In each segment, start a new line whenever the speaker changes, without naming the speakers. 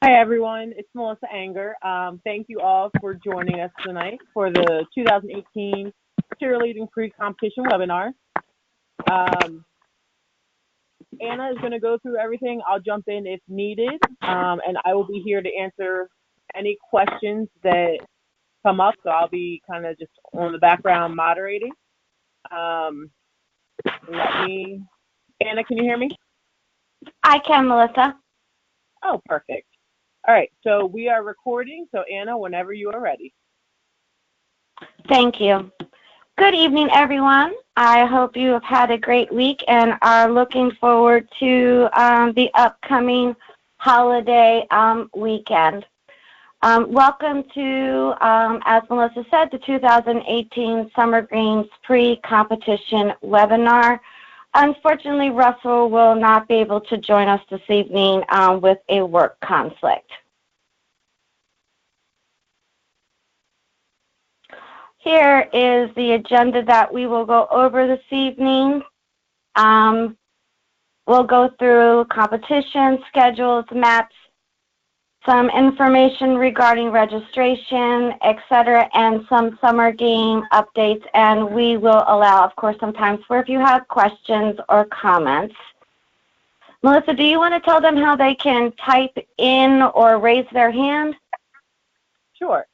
Hi, everyone. It's Melissa Anger. Thank you all for joining us tonight for the 2018 Cheerleading Pre-Competition webinar. Anna is going to go through everything. I'll jump in if needed, and I will be here to answer any questions that come up, so I'll be kind of just on the background moderating. Anna, can you hear me?
I can, Melissa.
Oh, perfect. All right, so we are recording, so Anna, whenever you are ready.
Thank you. Good evening, everyone. I hope you have had a great week and are looking forward to the upcoming holiday weekend. Welcome to, as Melissa said, the 2018 Summer Games Pre-Competition webinar. Unfortunately, Russell will not be able to join us this evening with a work conflict. Here is the agenda that we will go over this evening. We'll go through competition, schedules, maps, some information regarding registration, etc., and some summer game updates, and we will allow, of course, some time for if you have questions or comments. Melissa, do you want to tell them how they can type in or raise their hand?
Sure.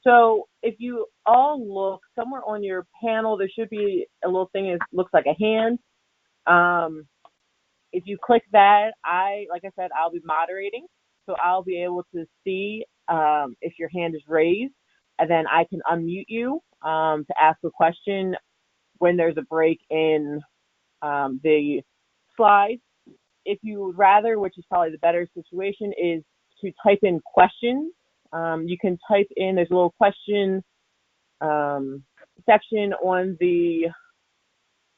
So if you all look somewhere on your panel, there should be a little thing that looks like a hand. If you click that, like I said, I'll be moderating. So I'll be able to see if your hand is raised, and then I can unmute you to ask a question when there's a break in the slides. If you would rather, which is probably the better situation, is to type in questions. You can type in, there's a little question section on the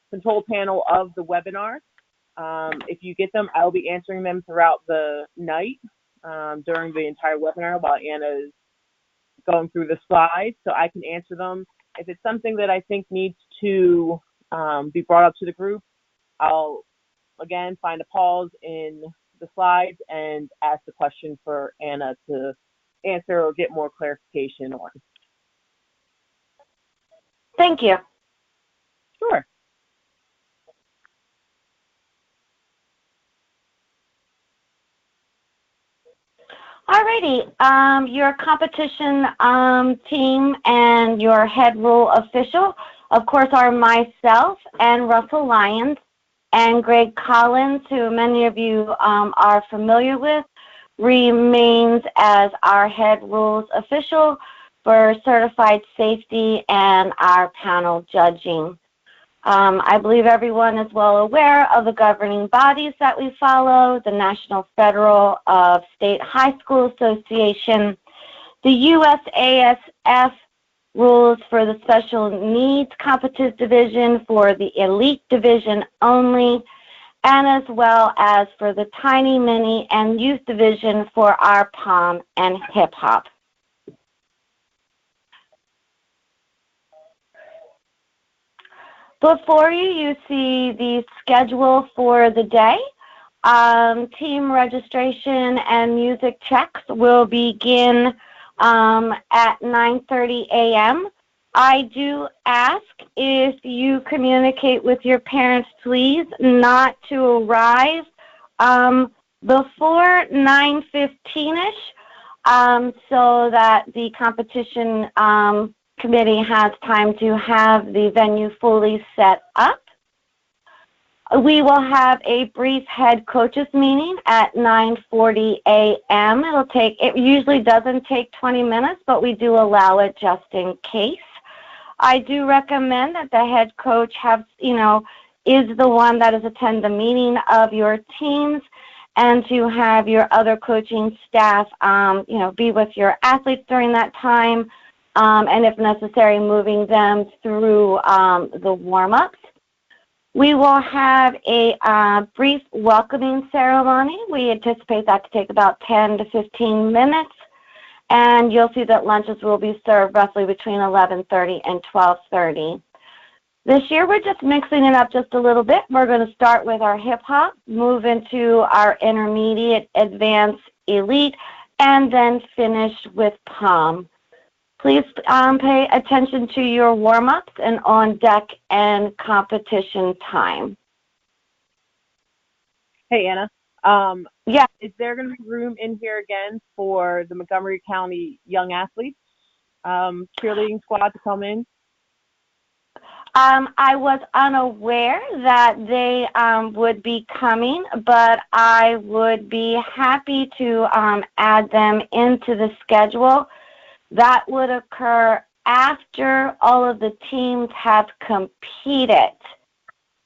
control panel of the webinar. If you get them, I'll be answering them throughout the night. During the entire webinar while Anna is going through the slides, so I can answer them. If it's something that I think needs to be brought up to the group, I'll, again, find a pause in the slides and ask the question for Anna to answer or get more clarification on.
Thank you.
Sure.
Alrighty, your competition team and your head rule official, of course, are myself and Russell Lyons and Greg Collins, who many of you are familiar with, remains as our head rules official for certified safety and our panel judging. I believe everyone is well aware of the governing bodies that we follow, the National Federal of State High School Association, the USASF rules for the Special Needs Competitive Division, for the Elite Division only, and as well as for the Tiny, Mini, and Youth Division for our POM and Hip Hop. Before you see the schedule for the day. Team registration and music checks will begin at 9:30 a.m. I do ask if you communicate with your parents, please, not to arrive before 9:15-ish so that the competition committee has time to have the venue fully set up. We will have a brief head coaches meeting at 9:40 a.m. It usually doesn't take 20 minutes, but we do allow it just in case. I do recommend that the head coach is the one that is attend the meeting of your teams, and to have your other coaching staff, be with your athletes during that time, and if necessary, moving them through the warm-ups. We will have a brief welcoming ceremony. We anticipate that to take about 10 to 15 minutes. And you'll see that lunches will be served roughly between 11:30 and 12:30. This year, we're just mixing it up just a little bit. We're going to start with our hip-hop, move into our intermediate, advanced, elite, and then finish with palm. Please pay attention to your warm-ups and on-deck and competition time.
Hey, Anna.
Yeah.
Is there going to be room in here again for the Montgomery County young athletes cheerleading squad to come in?
I was unaware that they would be coming, but I would be happy to add them into the schedule. That would occur after all of the teams have competed.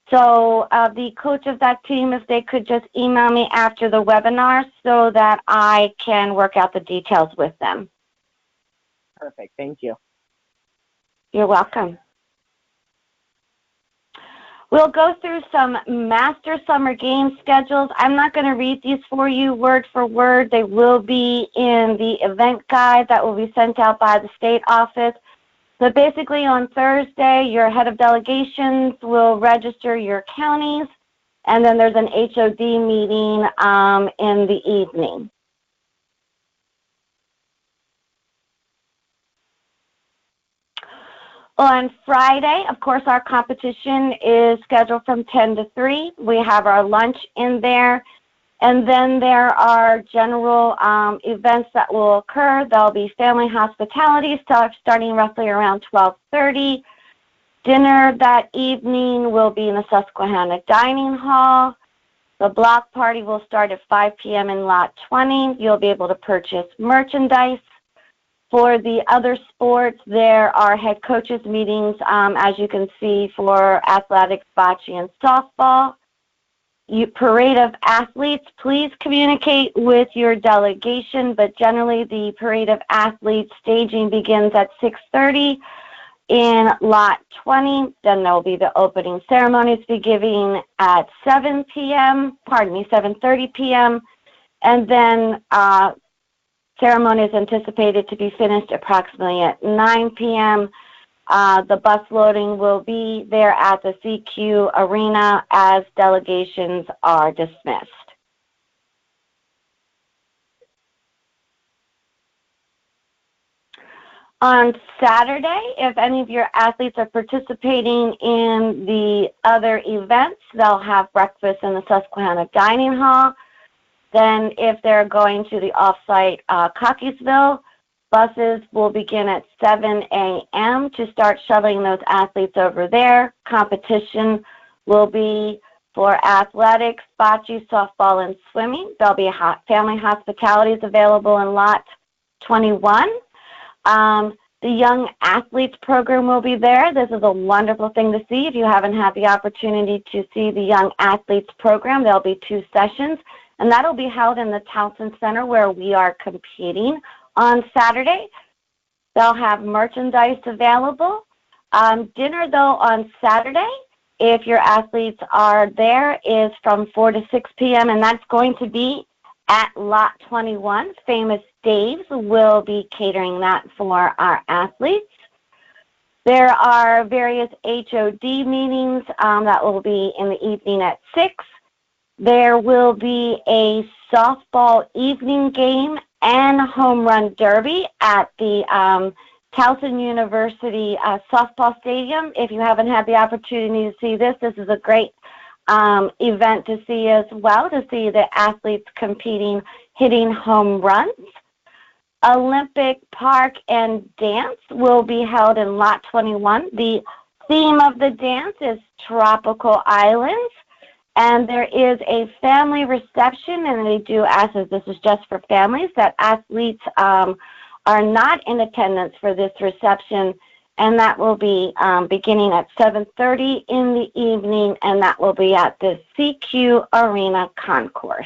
So the coach of that team, if they could just email me after the webinar so that I can work out the details with them.
Perfect. Thank you.
You're welcome. We'll go through some master summer game schedules. I'm not going to read these for you word for word. They will be in the event guide that will be sent out by the state office. So basically on Thursday, your head of delegations will register your counties, and then there's an HOD meeting in the evening. On Friday, of course, our competition is scheduled from 10 to 3. We have our lunch in there. And then there are general events that will occur. There'll be family hospitality starting roughly around 12:30. Dinner that evening will be in the Susquehanna Dining Hall. The block party will start at 5 p.m. in Lot 20. You'll be able to purchase merchandise. For the other sports, there are head coaches meetings, as you can see, for athletics, bocce, and softball. Parade of athletes, please communicate with your delegation, but generally the parade of athletes staging begins at 6:30 in Lot 20. Then there will be the opening ceremonies beginning at 7:30 p.m. And then ceremony is anticipated to be finished approximately at 9 p.m. The bus loading will be there at the CQ Arena as delegations are dismissed. On Saturday, if any of your athletes are participating in the other events, they'll have breakfast in the Susquehanna Dining Hall. Then if they're going to the off-site Cockeysville, buses will begin at 7 a.m. to start shuttling those athletes over there. Competition will be for athletics, bocce, softball, and swimming. There'll be family hospitalities available in Lot 21. The Young Athletes program will be there. This is a wonderful thing to see. If you haven't had the opportunity to see the Young Athletes program, there'll be 2 sessions, and that'll be held in the Townsend Center where we are competing on Saturday. They'll have merchandise available. Dinner, though, on Saturday, if your athletes are there, is from 4 to 6 p.m., and that's going to be at Lot 21. Famous Dave's will be catering that for our athletes. There are various HOD meetings that will be in the evening at 6. There will be a softball evening game and home run derby at the Towson University softball stadium. If you haven't had the opportunity to see this, this is a great event to see as well, to see the athletes competing, hitting home runs. Olympic Park and Dance will be held in Lot 21. The theme of the dance is Tropical Islands, and there is a family reception, and they do ask, as this is just for families, that athletes are not in attendance for this reception, and that will be beginning at 7:30 in the evening, and that will be at the CQ Arena Concourse.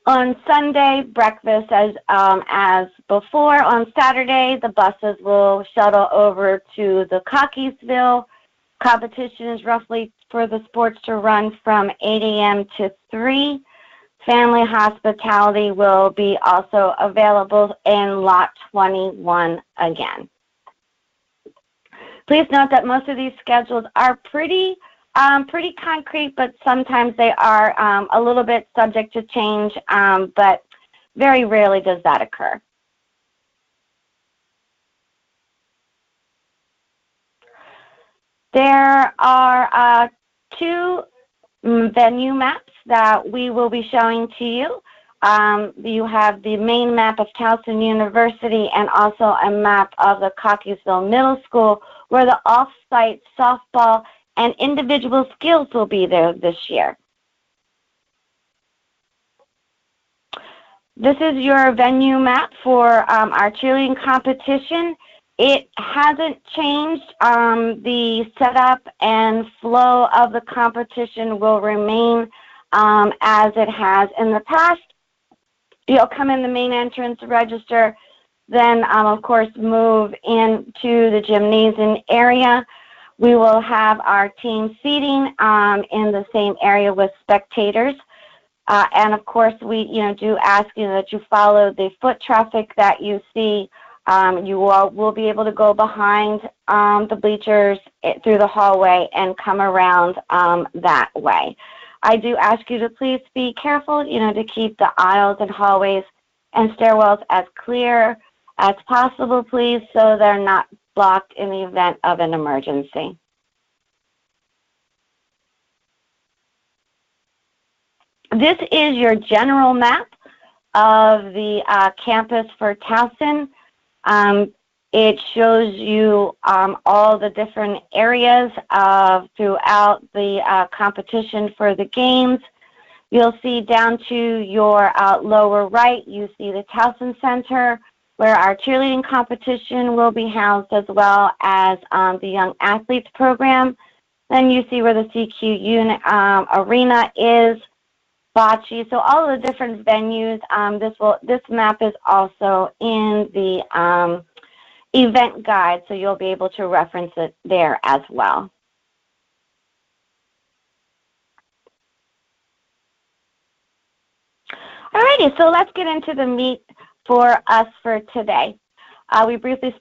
On Sunday, breakfast as before. On Saturday, the buses will shuttle over to the Cockeysville. Competition is roughly for the sports to run from 8 a.m. to 3. Family hospitality will be also available in Lot 21 again. Please note that most of these schedules are pretty Pretty concrete, but sometimes they are a little bit subject to change, but very rarely does that occur. There are two venue maps that we will be showing to you. You have the main map of Towson University and also a map of the Cockeysville Middle School, where the off-site softball and individual skills will be there this year. This is your venue map for our cheerleading competition. It hasn't changed. The setup and flow of the competition will remain as it has in the past. You'll come in the main entrance, register, then, of course, move into the gymnasium area. We will have our team seating in the same area with spectators. And, of course, we do ask you that you follow the foot traffic that you see. You will be able to go behind the bleachers through the hallway and come around that way. I do ask you to please be careful, to keep the aisles and hallways and stairwells as clear as possible, please, so they're not blocked in the event of an emergency. This is your general map of the campus for Towson. It shows you all the different areas throughout the competition for the games. You'll see down to your lower right, you see the Towson Center, where our cheerleading competition will be housed, as well as the Young Athletes program. Then you see where the CQ unit arena is, bocce. So all of the different venues. This map is also in the event guide, so you'll be able to reference it there as well. Alrighty, so let's get into the meat for us for today. We briefly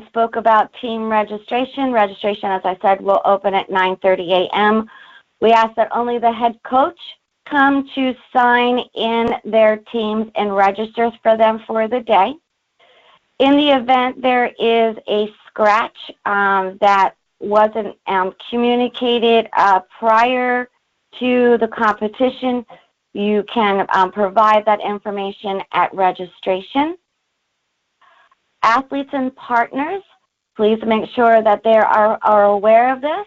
spoke about team registration. Registration, as I said, will open at 9:30 a.m. We ask that only the head coach come to sign in their teams and register for them for the day. In the event there is a scratch that wasn't communicated prior to the competition, you can provide that information at registration. Athletes and partners, please make sure that they are aware of this,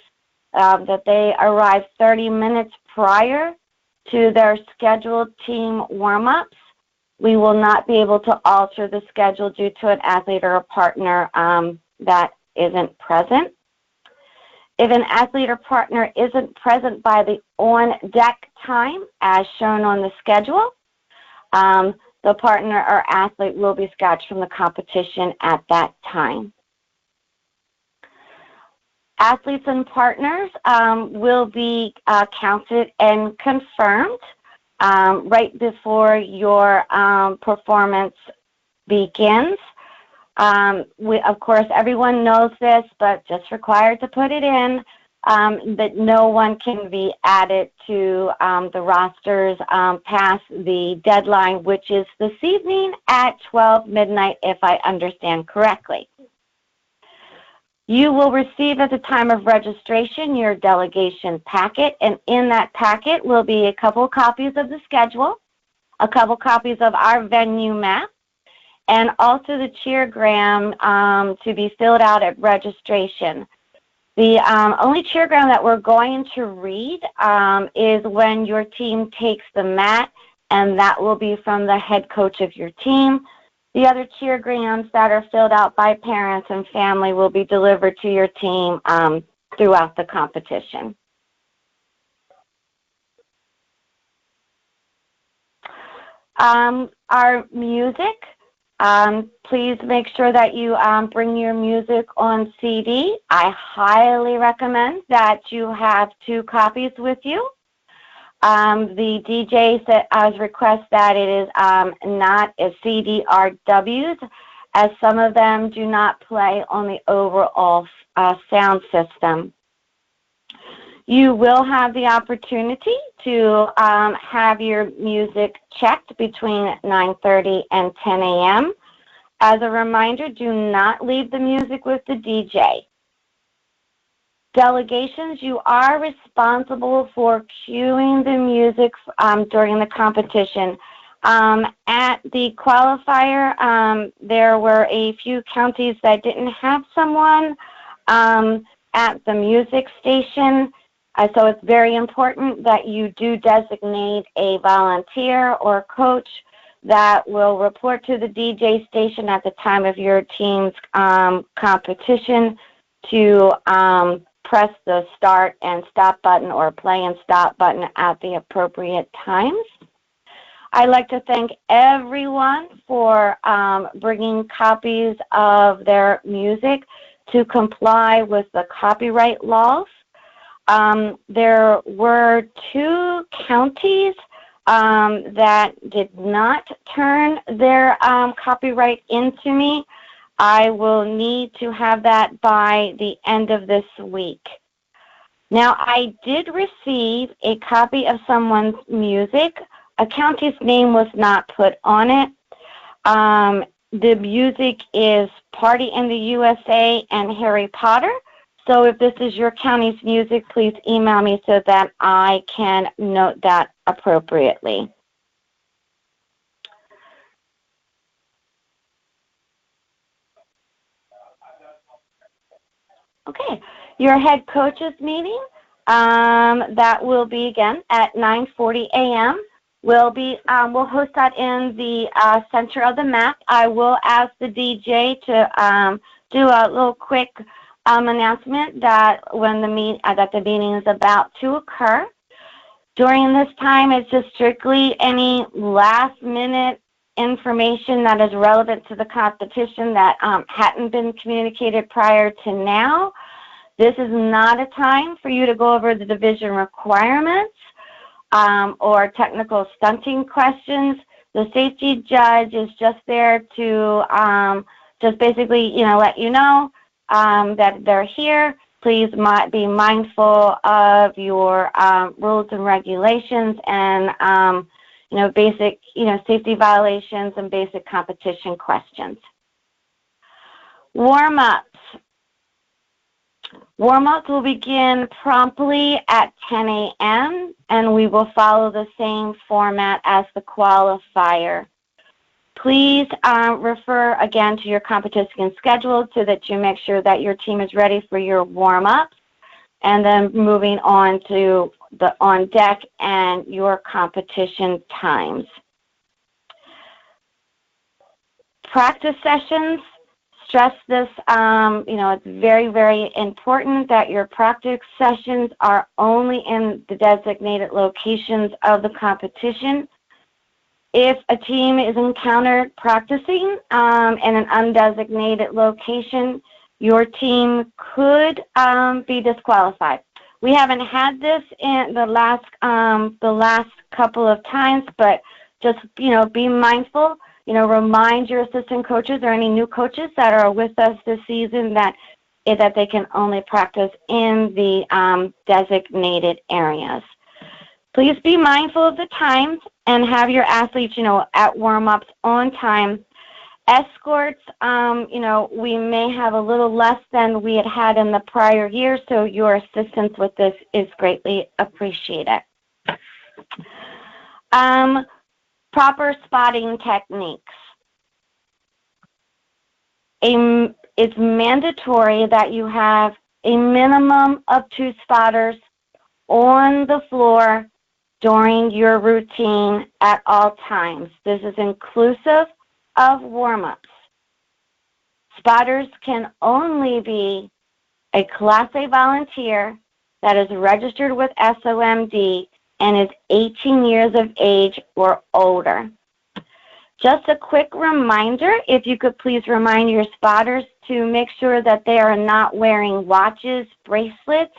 that they arrive 30 minutes prior to their scheduled team warm-ups. We will not be able to alter the schedule due to an athlete or a partner that isn't present. If an athlete or partner isn't present by the on-deck time, as shown on the schedule, the partner or athlete will be scratched from the competition at that time. Athletes and partners will be counted and confirmed right before your performance begins. Of course, everyone knows this, but just required to put it in, that no one can be added to the rosters past the deadline, which is this evening at 12 midnight, if I understand correctly. You will receive at the time of registration your delegation packet, and in that packet will be a couple copies of the schedule, a couple copies of our venue map, and also the cheergram to be filled out at registration. The only cheergram that we're going to read is when your team takes the mat, and that will be from the head coach of your team. The other cheergrams that are filled out by parents and family will be delivered to your team throughout the competition. Our music, please make sure that you bring your music on CD. I highly recommend that you have 2 copies with you. The DJ has requested that it is not a CDRWs, as some of them do not play on the overall sound system. You will have the opportunity to have your music checked between 9:30 and 10 a.m. As a reminder, do not leave the music with the DJ. Delegations, you are responsible for cueing the music during the competition. At the qualifier, there were a few counties that didn't have someone at the music station. So it's very important that you do designate a volunteer or coach that will report to the DJ station at the time of your team's competition to press the start and stop button or play and stop button at the appropriate times. I'd like to thank everyone for bringing copies of their music to comply with the copyright laws. There were 2 counties that did not turn their copyright into me. I will need to have that by the end of this week. Now, I did receive a copy of someone's music. A county's name was not put on it. The music is Party in the USA and Harry Potter. So if this is your county's music, please email me so that I can note that appropriately. Okay, your head coaches meeting, that will be again at 9:40 a.m. We'll host that in the center of the map. I will ask the DJ to do a little quick announcement that that the meeting is about to occur. During this time, it's just strictly any last-minute information that is relevant to the competition that hadn't been communicated prior to now. This is not a time for you to go over the division requirements or technical stunting questions. The safety judge is just there to just basically, let you know that they're here. Please be mindful of your rules and regulations and, basic, safety violations and basic competition questions. Warm-ups. Warm-ups will begin promptly at 10 a.m., and we will follow the same format as the qualifier. Please refer again to your competition schedule so that you make sure that your team is ready for your warm-ups, and then moving on to the on deck and your competition times. Practice sessions. Stress this, it's very, very important that your practice sessions are only in the designated locations of the competition. If a team is encountered practicing in an undesignated location, your team could be disqualified. We haven't had this in the last couple of times, but just, be mindful. Remind your assistant coaches or any new coaches that are with us this season that they can only practice in the designated areas. Please be mindful of the times and have your athletes, at warm-ups on time. Escorts, we may have a little less than we had in the prior year, so your assistance with this is greatly appreciated. Proper spotting techniques. It's mandatory that you have a minimum of 2 spotters on the floor during your routine at all times. This is inclusive of warm-ups. Spotters can only be a Class A volunteer that is registered with SOMD and is 18 years of age or older. Just a quick reminder, if you could please remind your spotters to make sure that they are not wearing watches, bracelets,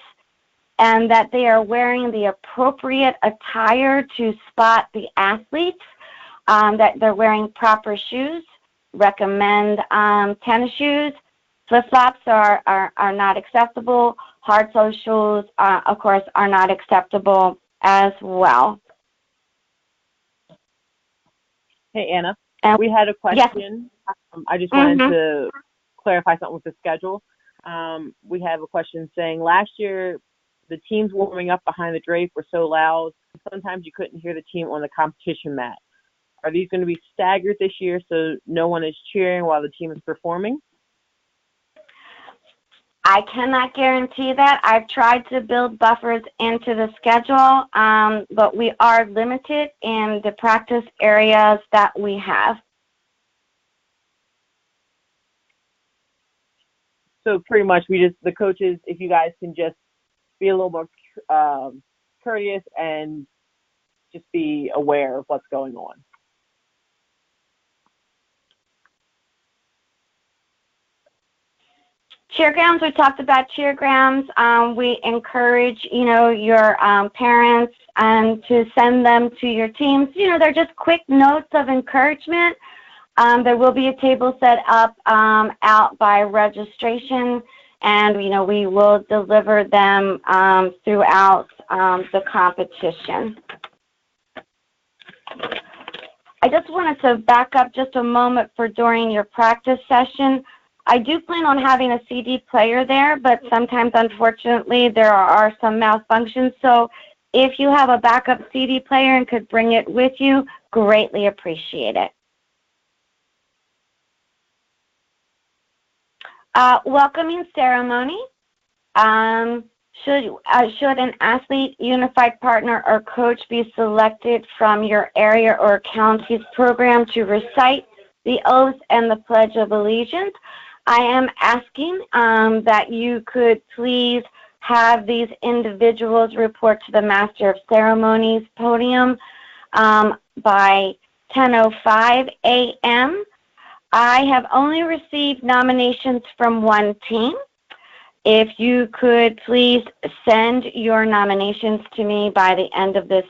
and that they are wearing the appropriate attire to spot the athletes, that they're wearing proper shoes. Recommend tennis shoes. Flip-flops are not acceptable. Hard socials, of course, are not acceptable as well.
Hey, Anna, we had a question. Yes. I just wanted to clarify something with the schedule. We have a question saying, last year, the teams warming up behind the drape were so loud, sometimes you couldn't hear the team on the competition mat. Are these going to be staggered this year so no one is cheering while the team is performing?
I cannot guarantee that. I've tried to build buffers into the schedule, but we are limited in the practice areas that we have.
So pretty much the coaches, if you guys can just be a little more courteous and just be aware of what's going on.
Cheergrams, we talked about cheergrams. We encourage, your parents to send them to your teams. They're just quick notes of encouragement. There will be a table set up out by registration, and, we will deliver them throughout the competition. I just wanted to back up just a moment for during your practice session. I do plan on having a CD player there, but sometimes, unfortunately, there are some malfunctions. So if you have a backup CD player and could bring it with you, greatly appreciate it. Welcoming ceremony. Should an athlete, unified partner, or coach be selected from your area or county's program to recite the oath and the Pledge of Allegiance, I am asking that you could please have these individuals report to the Master of Ceremonies podium by 10:05 a.m. I have only received nominations from one team. If you could please send your nominations to me by the end of this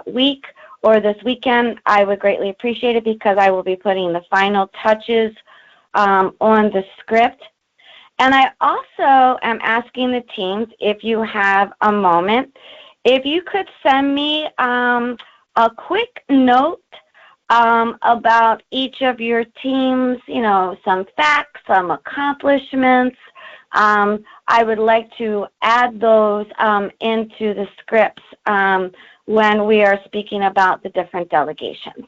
week or this weekend, I would greatly appreciate it, because I will be putting the final touches on the script. And I also am asking the teams, if you have a moment, if you could send me a quick note about each of your teams, some facts, some accomplishments. I would like to add those into the scripts when we are speaking about the different delegations.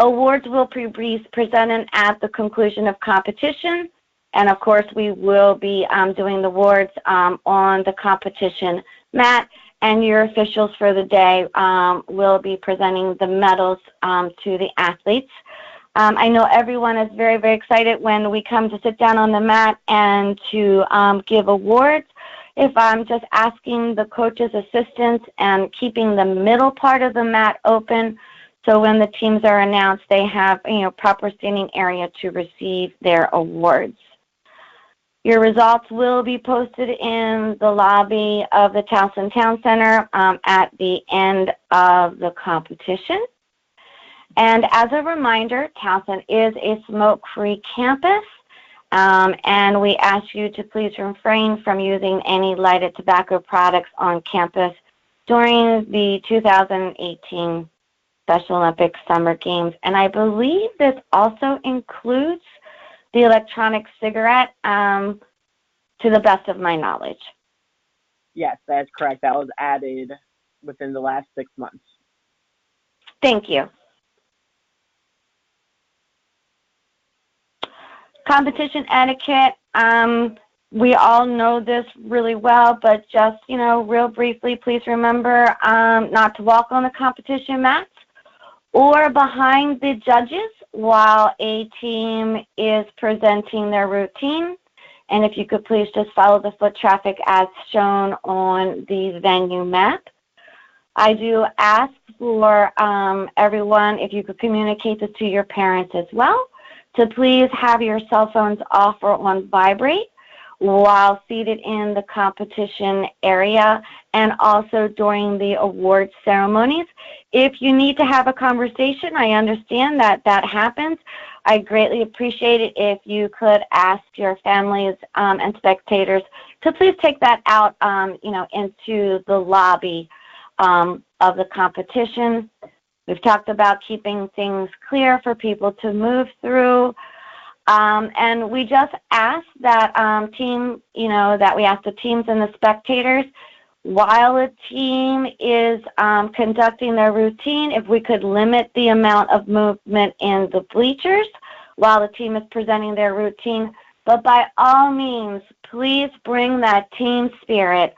Awards will be presented at the conclusion of competition, and of course we will be doing the awards on the competition mat, and your officials for the day will be presenting the medals to the athletes. I know everyone is very, very excited when we come to sit down on the mat and to give awards. If I'm just asking the coaches' assistance and keeping the middle part of the mat open, so when the teams are announced, they have proper standing area to receive their awards. Your results will be posted in the lobby of the Towson Town Center at the end of the competition. And as a reminder, Towson is a smoke-free campus, and we ask you to please refrain from using any lighted tobacco products on campus during the 2018 Special Olympics Summer Games. And I believe this also includes the electronic cigarette, to the best of my knowledge.
Yes, that's correct. That was added within the last 6 months.
Thank you. Competition etiquette, we all know this really well, but just, real briefly, please remember not to walk on the competition mats or behind the judges while a team is presenting their routine. And if you could please just follow the foot traffic as shown on the venue map. I do ask for everyone, if you could communicate this to your parents as well, to please have your cell phones off or on vibrate while seated in the competition area and also during the award ceremonies. If you need to have a conversation, I understand that happens. I greatly appreciate it if you could ask your families and spectators to please take that out, into the lobby of the competition. We've talked about keeping things clear for people to move through. And we just ask that that we ask the teams and the spectators, while a team is conducting their routine, if we could limit the amount of movement in the bleachers while the team is presenting their routine. But by all means, please bring that team spirit.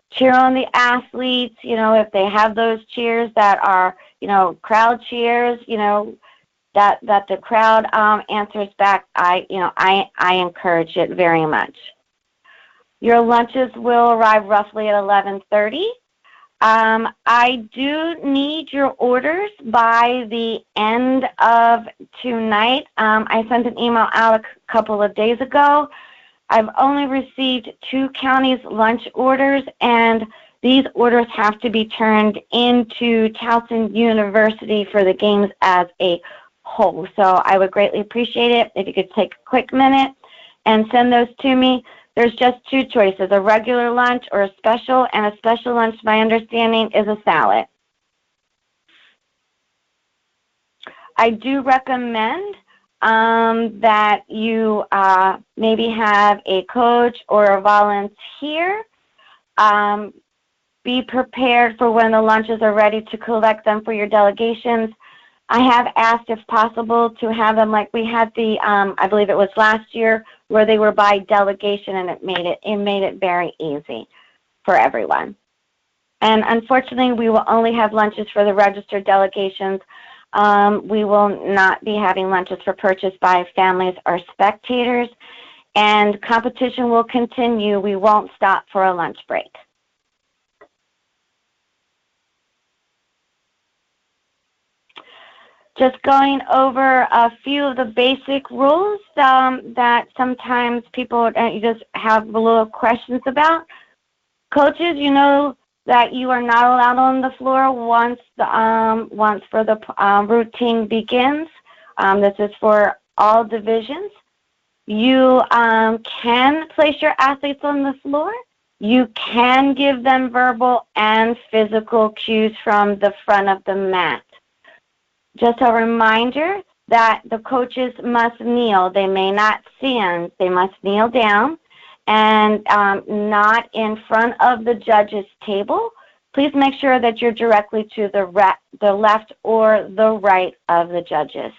Cheer on the athletes. If they have those cheers that are, crowd cheers, that the crowd answers back. I encourage it very much. Your lunches will arrive roughly at 11:30. I do need your orders by the end of tonight. I sent an email out a couple of days ago. I've only received 2 counties' lunch orders, and these orders have to be turned into Towson University for the games as a whole. So I would greatly appreciate it if you could take a quick minute and send those to me. There's just 2 choices, a regular lunch or a special, and a special lunch, my understanding, is a salad. I do recommend that you maybe have a coach or a volunteer. Be prepared for when the lunches are ready to collect them for your delegations. I have asked, if possible, to have them like we had the, I believe it was last year, where they were by delegation, and it made it very easy for everyone. And unfortunately, we will only have lunches for the registered delegations. We will not be having lunches for purchase by families or spectators, and competition will continue. We won't stop for a lunch break. Just going over a few of the basic rules that sometimes people just have little questions about. Coaches, you know that you are not allowed on the floor once the routine begins. This is for all divisions. You can place your athletes on the floor. You can give them verbal and physical cues from the front of the mat. Just a reminder that the coaches must kneel. They may not stand. They must kneel down and not in front of the judges' table. Please make sure that you're directly to the left or the right of the judges.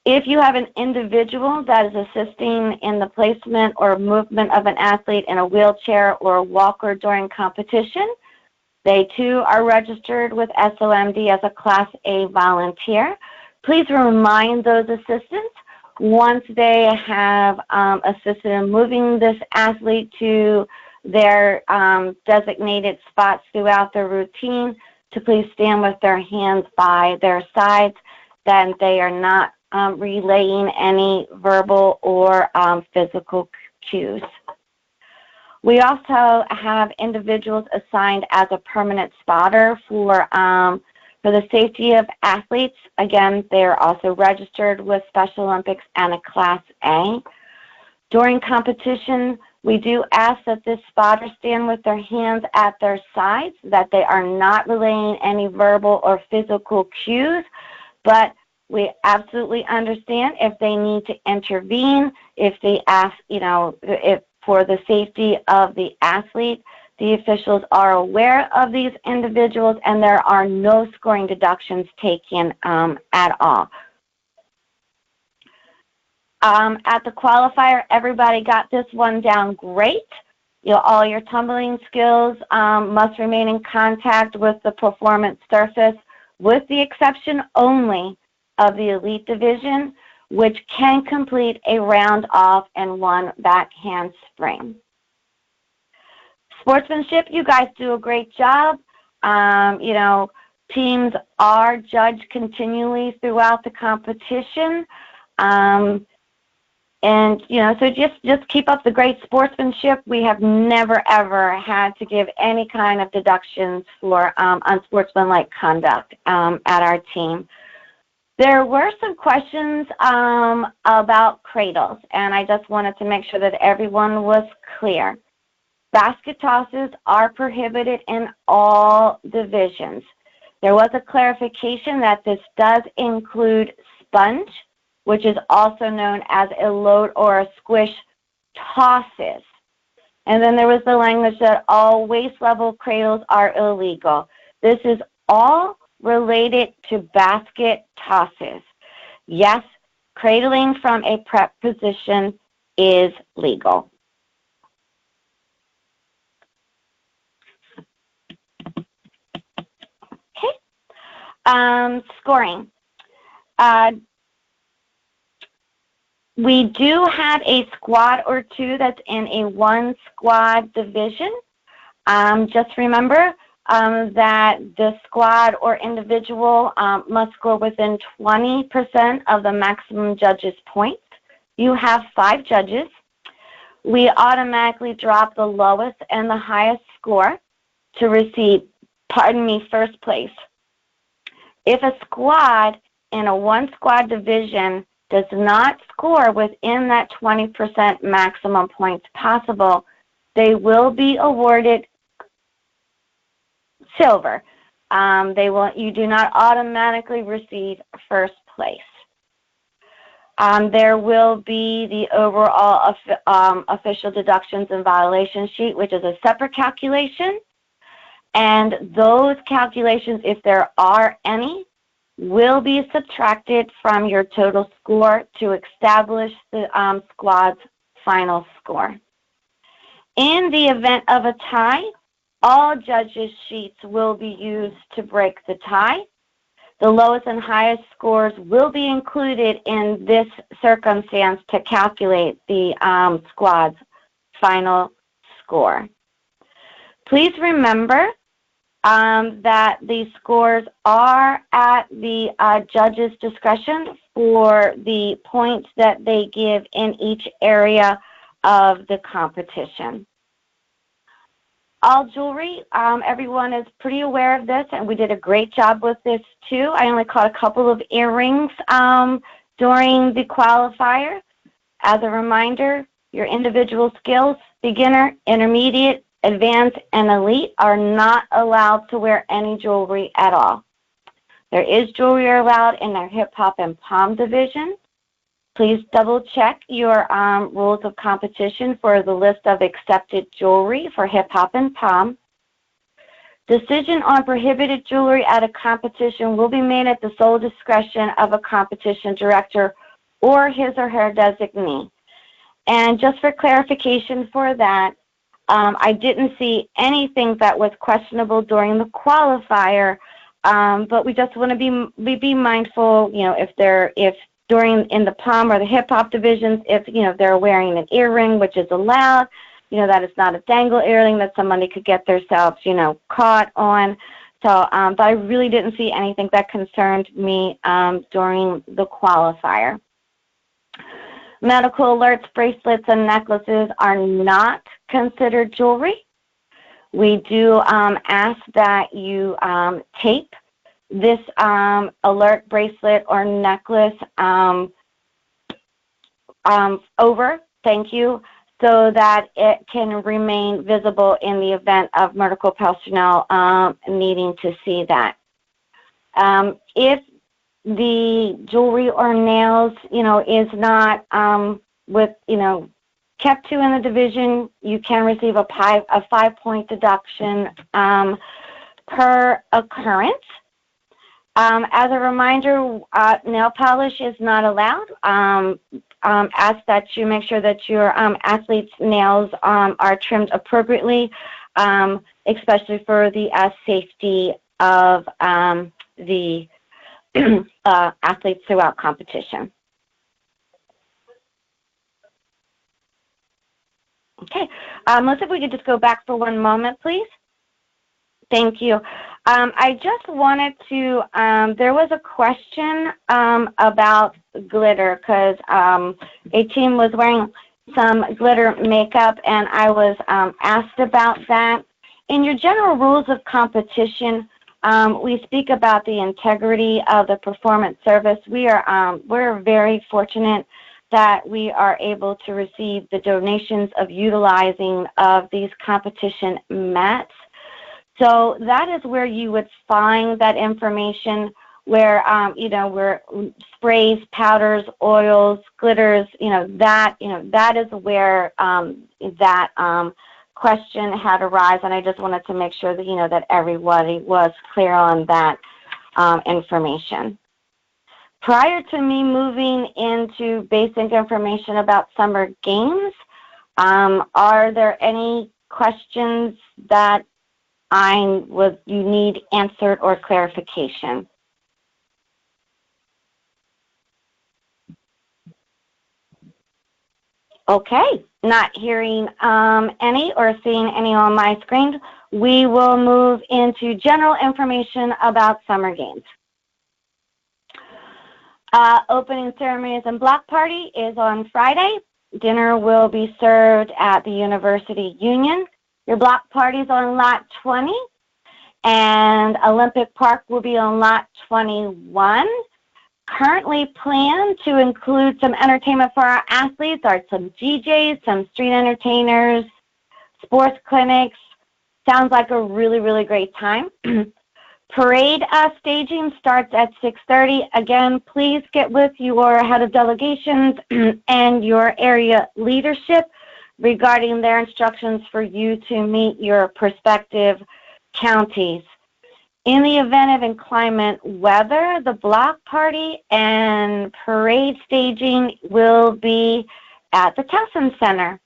If you have an individual that is assisting in the placement or movement of an athlete in a wheelchair or a walker during competition, they too are registered with SOMD as a Class A volunteer. Please remind those assistants, once they have assisted in moving this athlete to their designated spots throughout the routine, to please stand with their hands by their sides, that they are not relaying any verbal or physical cues. We also have individuals assigned as a permanent spotter for the safety of athletes. Again, they are also registered with Special Olympics and a Class A. During competition, we do ask that this spotter stand with their hands at their sides, that they are not relaying any verbal or physical cues, but we absolutely understand if they need to intervene, if they ask, if for the safety of the athlete. The officials are aware of these individuals, and there are no scoring deductions taken at all. At the qualifier, everybody got this one down great. All your tumbling skills must remain in contact with the performance surface, with the exception only of the elite division, which can complete a round off and one back handspring. Sportsmanship, you guys do a great job. Teams are judged continually throughout the competition. So just keep up the great sportsmanship. We have never, ever had to give any kind of deductions for unsportsmanlike conduct at our team. There were some questions about cradles, and I just wanted to make sure that everyone was clear. Basket tosses are prohibited in all divisions. There was a clarification that this does include sponge, which is also known as a load or a squish tosses. And then there was the language that all waist level cradles are illegal. This is all related to basket tosses. Yes, cradling from a prep position is legal. Okay. Scoring. We do have a squad or two that's in a one squad division. Just remember that the squad or individual must score within 20% of the maximum judges' points. You have 5 judges. We automatically drop the lowest and the highest score to receive, first place. If a squad in a one squad division does not score within that 20% maximum points possible, they will be awarded silver. You do not automatically receive first place. There will be the overall official deductions and violation sheet, which is a separate calculation. And those calculations, if there are any, will be subtracted from your total score to establish the squad's final score. In the event of a tie, all judges' sheets will be used to break the tie. The lowest and highest scores will be included in this circumstance to calculate the squad's final score. Please remember that the scores are at the judge's discretion for the points that they give in each area of the competition. All jewelry, everyone is pretty aware of this, and we did a great job with this too. I only caught a couple of earrings during the qualifier. As a reminder, your individual skills, beginner, intermediate, advanced, and elite, are not allowed to wear any jewelry at all. There is jewelry allowed in our hip hop and palm division. Please double check your rules of competition for the list of accepted jewelry for hip hop and palm. Decision on prohibited jewelry at a competition will be made at the sole discretion of a competition director or his or her designee. And just for clarification for that, I didn't see anything that was questionable during the qualifier, but we just want to be mindful, if in the palm or the hip hop divisions, if they're wearing an earring, which is allowed, that it's not a dangle earring that somebody could get themselves, caught on. So, but I really didn't see anything that concerned me during the qualifier. Medical alerts, bracelets, and necklaces are not considered jewelry. We do ask that you tape this alert, bracelet, or necklace over, thank you, so that it can remain visible in the event of medical personnel needing to see that. If the jewelry or nails, is not kept to in the division, you can receive a 5-point deduction per occurrence. As a reminder, nail polish is not allowed. Ask that you make sure that your athlete's nails are trimmed appropriately, especially for the safety of the athletes throughout competition. Okay, Melissa, if we could just go back for one moment, please. Thank you. I just wanted to, there was a question about glitter, because a team was wearing some glitter makeup, and I was asked about that. In your general rules of competition, we speak about the integrity of the performance service. We're very fortunate that we are able to receive the donations of utilizing of these competition mats. So that is where you would find that information, where where sprays, powders, oils, glitters, that is where that question had arisen, and I just wanted to make sure that that everybody was clear on that information. Prior to me moving into basic information about summer games, are there any questions that you need answered or clarification? Okay, not hearing any or seeing any on my screen, we will move into general information about summer games. Opening ceremonies and block party is on Friday. Dinner will be served at the University Union. Your block party is on lot 20, and Olympic Park will be on lot 21. Currently planned to include some entertainment for our athletes, are some DJs, some street entertainers, sports clinics. Sounds like a really, really great time. Parade staging starts at 6:30. Again, please get with your head of delegations and your area leadership regarding their instructions for you to meet your prospective counties. In the event of inclement weather, the block party and parade staging will be at the Towson Center.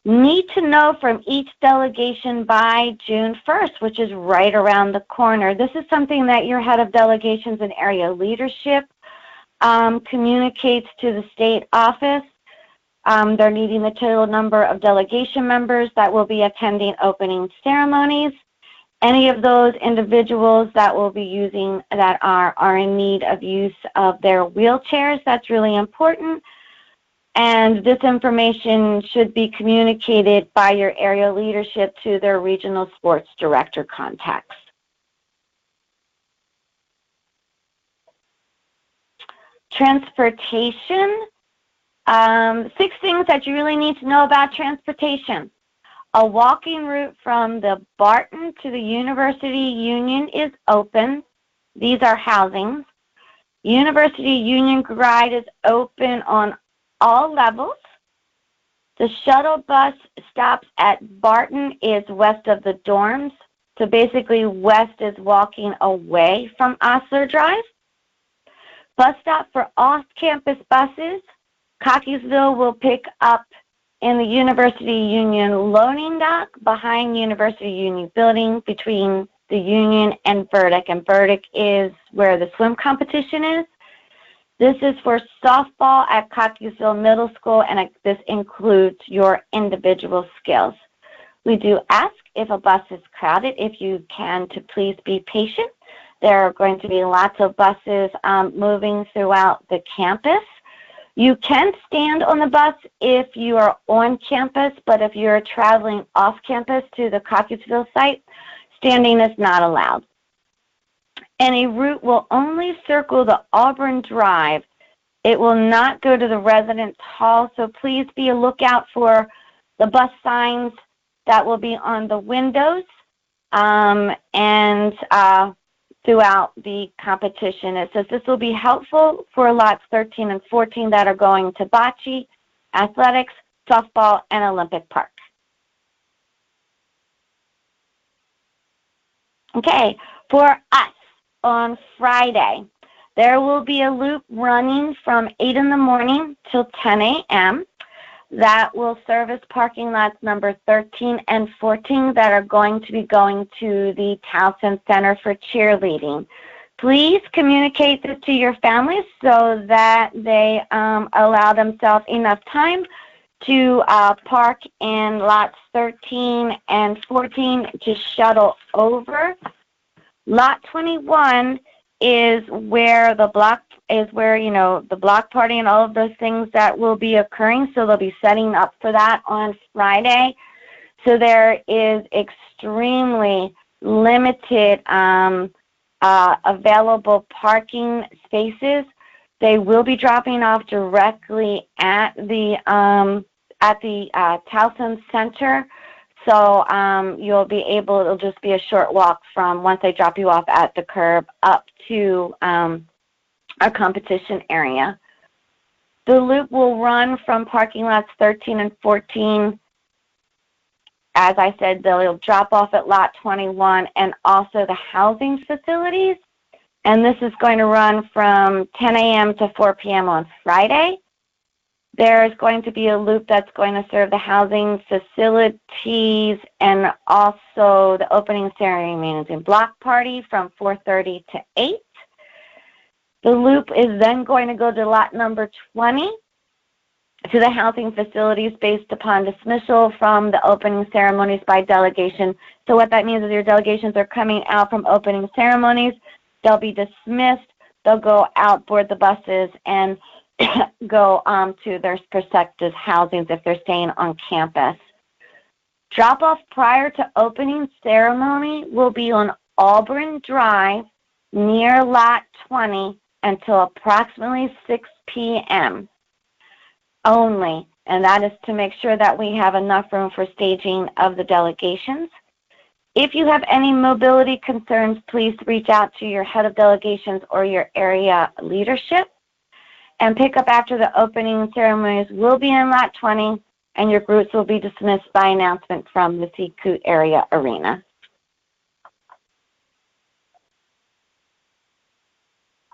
Need to know from each delegation by June 1st, which is right around the corner. This is something that your head of delegations and area leadership communicates to the state office. They're needing the total number of delegation members that will be attending opening ceremonies. Any of those individuals that will be using, that are in need of use of their wheelchairs, that's really important. And this information should be communicated by your area leadership to their regional sports director contacts. Transportation. 6 things that you really need to know about transportation. A walking route from the Barton to the University Union is open. These are housings. University Union Ride is open on all levels. The shuttle bus stops at Barton is west of the dorms. So basically west is walking away from Osler Drive. Bus stop for off-campus buses. Cockeysville will pick up in the University Union loading dock behind University Union building between the Union and Burdick. And Burdick is where the swim competition is. This is for softball at Cockeysville Middle School, and this includes your individual skills. We do ask if a bus is crowded, if you can, to please be patient. There are going to be lots of buses moving throughout the campus. You can stand on the bus if you are on campus, but if you're traveling off campus to the Cockeysville site, standing is not allowed. And a route will only circle the Auburn Drive. It will not go to the residence hall, so please be a lookout for the bus signs that will be on the windows and throughout the competition. It says this will be helpful for lots 13 and 14 that are going to bocce, athletics, softball, and Olympic Park. Okay, for us on Friday, there will be a loop running from 8 in the morning till 10 a.m. that will service parking lots number 13 and 14 that are going to be going to the Towson Center for Cheerleading. Please communicate this to your families so that they allow themselves enough time to park in lots 13 and 14 to shuttle over. Lot 21 is where the block the block party and all of those things that will be occurring. So they'll be setting up for that on Friday. So there is extremely limited available parking spaces. They will be dropping off directly at the Towson Center. So you'll be able, it'll just be a short walk from once they drop you off at the curb up to our competition area. The loop will run from parking lots 13 and 14. As I said, they'll drop off at lot 21 and also the housing facilities. And this is going to run from 10 a.m. to 4 p.m. on Friday. There's going to be a loop that's going to serve the housing facilities and also the opening ceremonies and block party from 4:30 to 8. The loop is then going to go to lot number 20 to the housing facilities based upon dismissal from the opening ceremonies by delegation. So what that means is your delegations are coming out from opening ceremonies. They'll be dismissed. They'll go out, board the buses, and go to their prospective housings if they're staying on campus. Drop-off prior to opening ceremony will be on Auburn Drive near Lot 20 until approximately 6 p.m. only, and that is to make sure that we have enough room for staging of the delegations. If you have any mobility concerns, please reach out to your head of delegations or your area leadership. And pick up after the opening ceremonies will be in Lot 20, and your groups will be dismissed by announcement from the Seacoot area arena.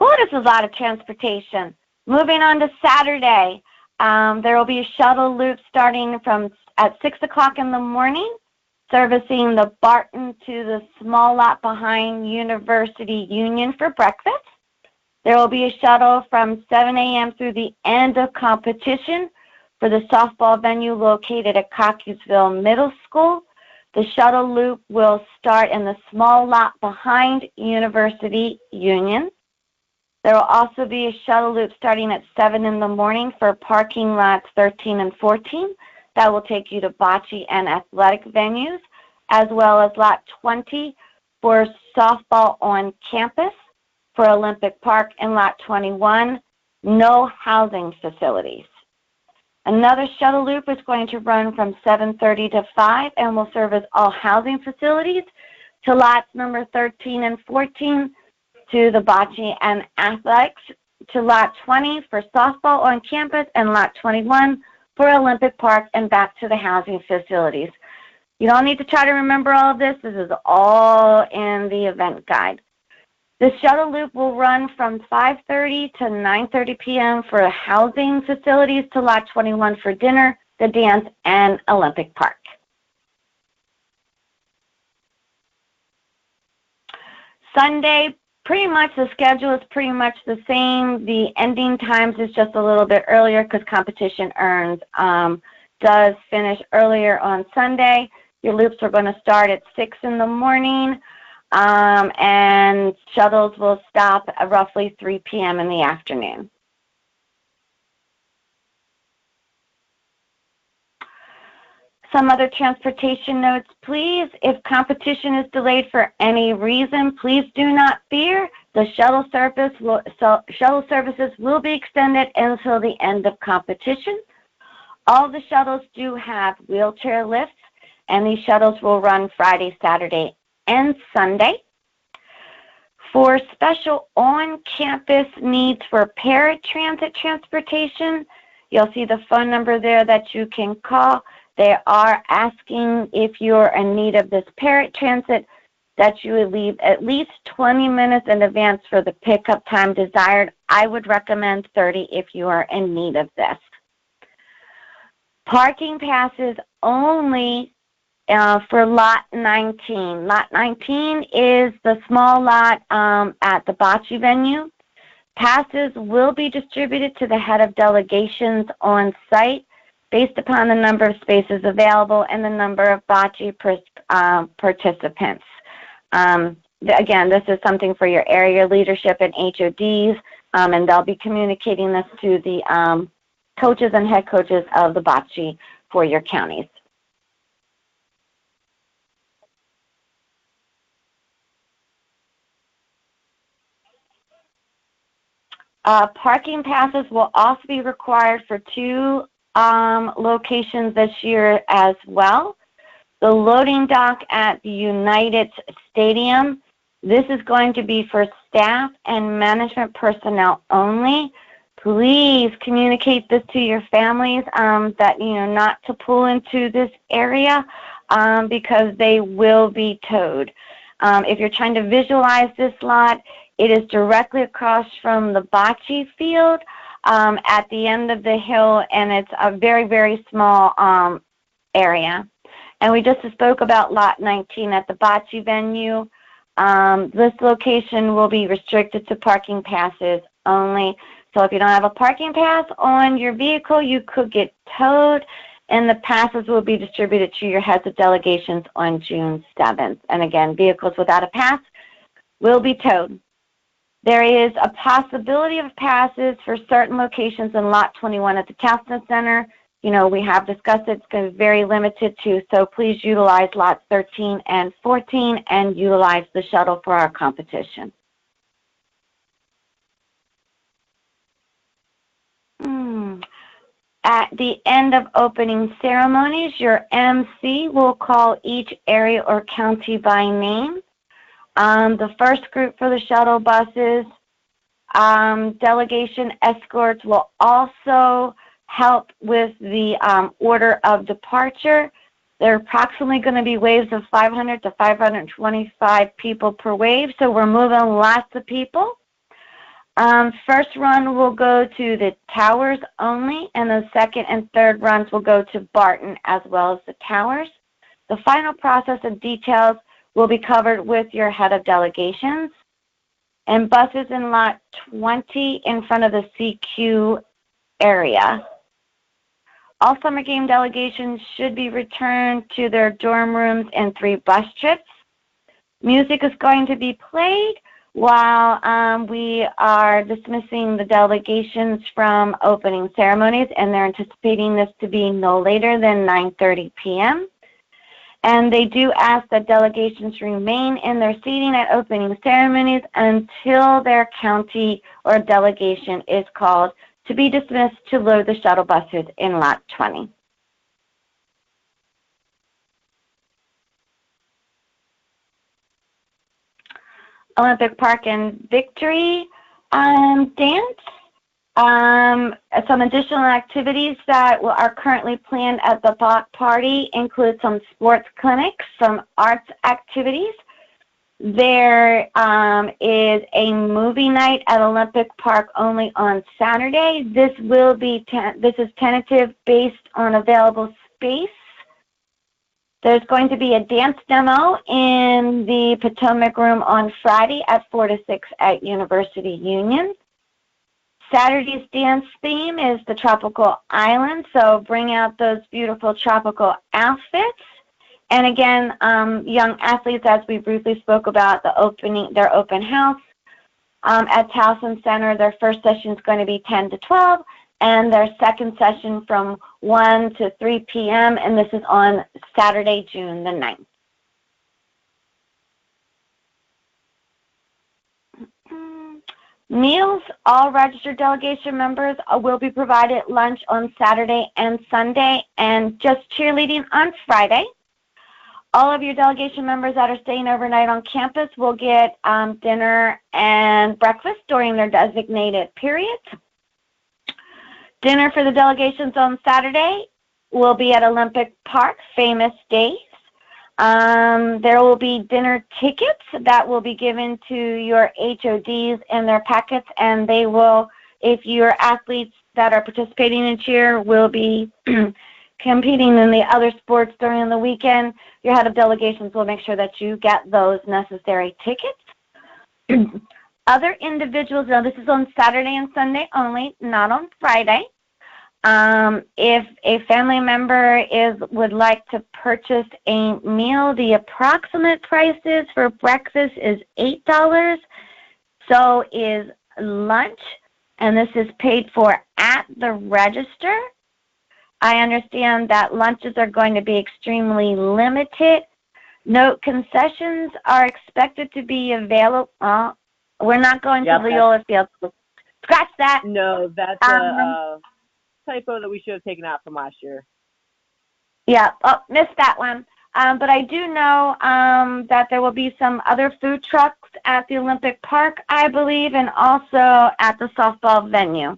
Oh, this is a lot of transportation. Moving on to Saturday, there will be a shuttle loop starting at 6 o'clock in the morning, servicing the Barton to the small lot behind University Union for breakfast. There will be a shuttle from 7 a.m. through the end of competition for the softball venue located at Cockeysville Middle School. The shuttle loop will start in the small lot behind University Union. There will also be a shuttle loop starting at 7 in the morning for parking lots 13 and 14. That will take you to bocce and athletic venues, as well as lot 20 for softball on campus. For Olympic Park in Lot 21, no housing facilities. Another shuttle loop is going to run from 7:30 to 5 and will service all housing facilities to lots number 13 and 14 to the bocce and athletics, to Lot 20 for softball on campus, and Lot 21 for Olympic Park and back to the housing facilities. You don't need to try to remember all of this. This is all in the event guide. The shuttle loop will run from 5:30 to 9:30 p.m. for housing facilities to Lot 21 for dinner, the dance, and Olympic Park. Sunday, pretty much the schedule is pretty much the same. The ending times is just a little bit earlier because competition does finish earlier on Sunday. Your loops are going to start at 6 in the morning. And shuttles will stop at roughly 3 p.m. in the afternoon. Some other transportation notes, please. If competition is delayed for any reason, please do not fear. The shuttle services will be extended until the end of competition. All the shuttles do have wheelchair lifts, and these shuttles will run Friday, Saturday, and Sunday. For special on-campus needs for paratransit transportation, you'll see the phone number there that you can call. They are asking if you're in need of this paratransit that you would leave at least 20 minutes in advance for the pickup time desired. I would recommend 30 if you are in need of this. Parking passes only for Lot 19. Lot 19 is the small lot at the bocce venue. Passes will be distributed to the head of delegations on site based upon the number of spaces available and the number of bocce participants. Again, this is something for your area leadership and HODs, and they'll be communicating this to the coaches and head coaches of the bocce for your counties. Parking passes will also be required for 2 locations this year as well. The loading dock at the United Stadium, this is going to be for staff and management personnel only. Please communicate this to your families that, not to pull into this area because they will be towed. If you're trying to visualize this lot, it is directly across from the bocce field at the end of the hill, and it's a very, very small area. And we just spoke about Lot 19 at the bocce venue. This location will be restricted to parking passes only. So if you don't have a parking pass on your vehicle, you could get towed, and the passes will be distributed to your heads of delegations on June 7th. And again, vehicles without a pass will be towed. There is a possibility of passes for certain locations in Lot 21 at the Towson Center. We have discussed it's going to be very limited too, so please utilize Lots 13 and 14 and utilize the shuttle for our competition. At the end of opening ceremonies, your MC will call each area or county by name. The first group for the shuttle buses, delegation escorts will also help with the order of departure. There are approximately going to be waves of 500 to 525 people per wave, so we're moving lots of people. First run will go to the towers only, and the second and third runs will go to Barton as well as the towers. The final process and details will be covered with your head of delegations. And buses in Lot 20 in front of the CQ area. All summer game delegations should be returned to their dorm rooms in 3 bus trips. Music is going to be played while we are dismissing the delegations from opening ceremonies, and they're anticipating this to be no later than 9:30 p.m. And they do ask that delegations remain in their seating at opening ceremonies until their county or delegation is called to be dismissed to load the shuttle buses in Lot 20. Olympic Park and Victory dance. Some additional activities that are currently planned at the block party include some sports clinics, some arts activities. There is a movie night at Olympic Park only on Saturday. This is tentative based on available space. There's going to be a dance demo in the Potomac Room on Friday at 4 to 6 at University Union. Saturday's dance theme is the Tropical Island, so bring out those beautiful tropical outfits. And again, young athletes, as we briefly spoke about their open house at Towson Center, their first session is going to be 10 to 12, and their second session from 1 to 3 p.m., and this is on Saturday, June the 9th. Meals, all registered delegation members will be provided lunch on Saturday and Sunday, and just cheerleading on Friday. All of your delegation members that are staying overnight on campus will get dinner and breakfast during their designated periods. Dinner for the delegations on Saturday will be at Olympic Park, Famous Days. There will be dinner tickets that will be given to your HODs in their packets, and they will, if your athletes that are participating in cheer will be competing in the other sports during the weekend, your head of delegations will make sure that you get those necessary tickets. Other individuals, now this is on Saturday and Sunday only, not on Friday. If a family member would like to purchase a meal, the approximate prices for breakfast is $8. So is lunch, and this is paid for at the register. I understand that lunches are going to be extremely limited. Note concessions are expected to be available. We're not going to Leola Field. Scratch that.
No, that's a typo that we should have taken out from last year.
Yeah, missed that one. But I do know that there will be some other food trucks at the Olympic Park, I believe, and also at the softball venue.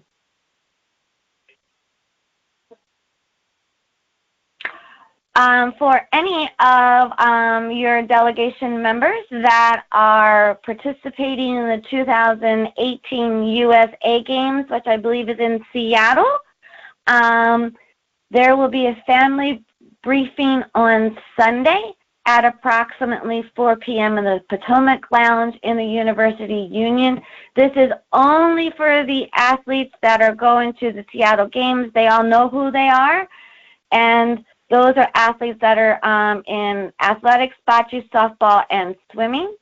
For any of your delegation members that are participating in the 2018 USA Games, which I believe is in Seattle, there will be a family briefing on Sunday at approximately 4 p.m. in the Potomac Lounge in the University Union. This is only for the athletes that are going to the Seattle Games. They all know who they are, and those are athletes that are in athletics, bocce, softball, and swimming.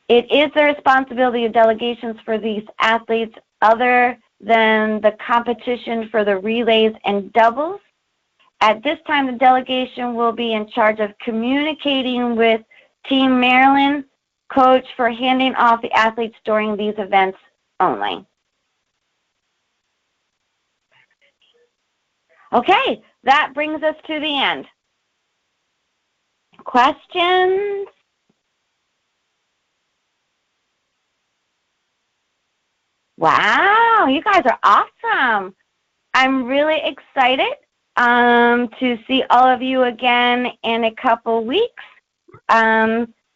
It is the responsibility of delegations for these athletes other than the competition for the relays and doubles. At this time, the delegation will be in charge of communicating with Team Maryland coach for handing off the athletes during these events only. Okay, that brings us to the end. Questions? Wow, you guys are awesome. I'm really excited to see all of you again in a couple weeks.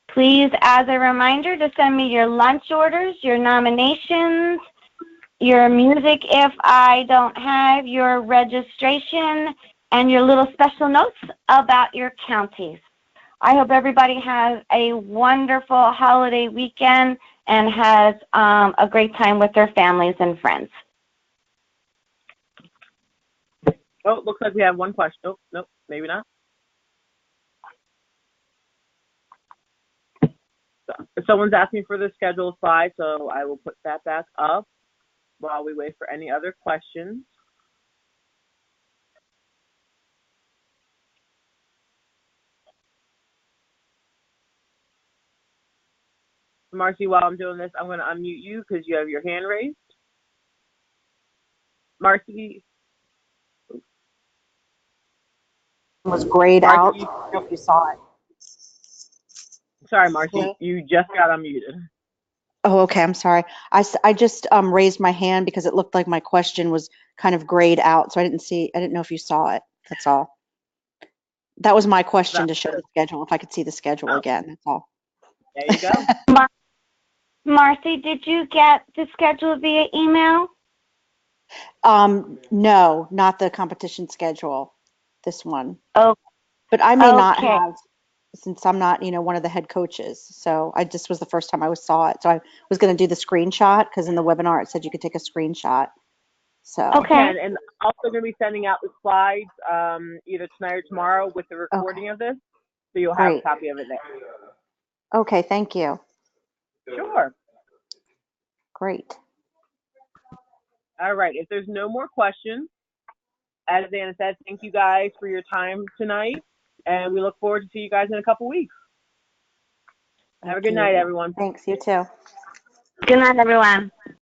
Please, as a reminder, to send me your lunch orders, your nominations, your music if I don't have your registration, and your little special notes about your counties. I hope everybody has a wonderful holiday weekend and has a great time with their families and friends.
Oh, looks like we have one question. Oh, nope, maybe not. Someone's asking for the schedule slide, so I will put that back up while we wait for any other questions. Marcy, while I'm doing this, I'm going to unmute you because you have your hand raised. Marcy?
Was grayed out. I don't know if you saw it.
Sorry, Marcy,
Hello?
you just got unmuted.
Oh, okay. I'm sorry. I just raised my hand because it looked like my question was kind of grayed out, so I didn't know if you saw it. That's all. That was my question, to show the schedule, if I could see the schedule again. That's all.
There you go.
Marcy, did you get the schedule via email?
No, not the competition schedule. This one.
Oh,
but I may not
okay.
have, since I'm not, one of the head coaches. So I just was the first time I saw it. So I was going to do the screenshot because in the webinar it said you could take a screenshot. So
okay.
And also going to be sending out the slides either tonight or tomorrow with the recording of this, so you'll have a copy of it there.
Okay, thank you.
Sure.
Great.
All right. If there's no more questions, as Anna said, thank you guys for your time tonight, and we look forward to see you guys in a couple weeks. Have a good night, everyone.
Thanks. You too.
Good night, everyone.